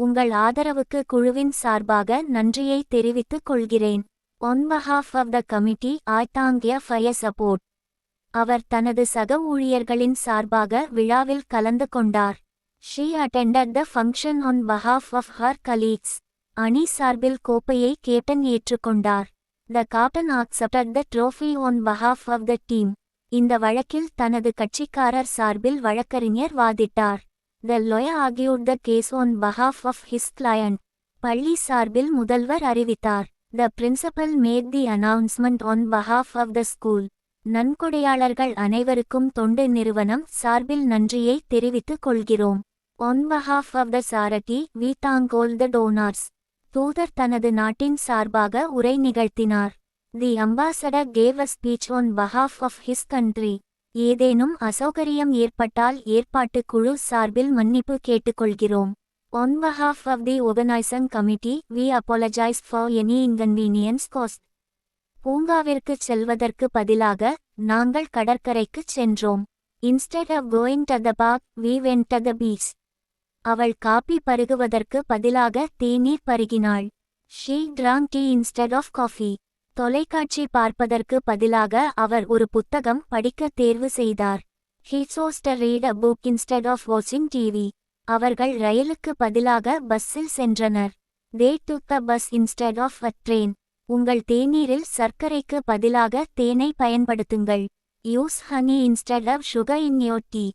உங்கள் ஆதரவுக்கு குழுவின் சார்பாக நன்றியை தெரிவித்துக் கொள்கிறேன். On behalf of the committee, I thank you for your support. அவர் தனது சக ஊழியர்களின் சார்பாக விழாவில் கலந்து கொண்டார். She attended the function on behalf of her colleagues. அணி சார்பில் கோப்பையை கேப்டன் ஏற்றுக்கொண்டார். The captain accepted the trophy on behalf of the team. இந்த வழக்கில் தனது கட்சிக்காரர் சார்பில் வழக்கறிஞர் வாதிட்டார். The lawyer argued the case on behalf of his client. பள்ளி சார்பில் முதல்வர் அறிவித்தார். The principal made the announcement on behalf of the school. நன்கொடையாளர்கள் அனைவருக்கும் தொண்டு நிறுவனம் சார்பில் நன்றியை தெரிவித்துக் கொள்கிறோம். On behalf of the charity, we thank all the donors. தூதர் தனது நாட்டின் சார்பாக உரை நிகழ்த்தினார். The ambassador gave a speech on behalf of his country. ஏதேனும் அசௌகரியம் ஏற்பட்டால் ஏற்பாட்டு குழு சார்பில் மன்னிப்பு கேட்டுக்கொள்கிறோம். On behalf of the organizing committee, we apologize for any inconvenience caused. பூங்காவிற்கு செல்வதற்கு பதிலாக நாங்கள் கடற்கரைக்குச் சென்றோம். Instead of going to the park, we went to the beach. அவள் காபி பருகுவதற்கு பதிலாக தேநீர் பருகினாள். She drank tea instead of coffee. தொலைக்காட்சி பார்ப்பதற்கு பதிலாக அவர் ஒரு புத்தகம் படிக்க தேர்வு செய்தார். He chose to read a book instead of watching TV. அவர்கள் ரயிலுக்கு பதிலாக பஸ்ஸில் சென்றனர். They took a bus instead of a train. உங்கள் தேநீரில் சர்க்கரைக்கு பதிலாக தேனை பயன்படுத்துங்கள். Use honey instead of sugar in your tea.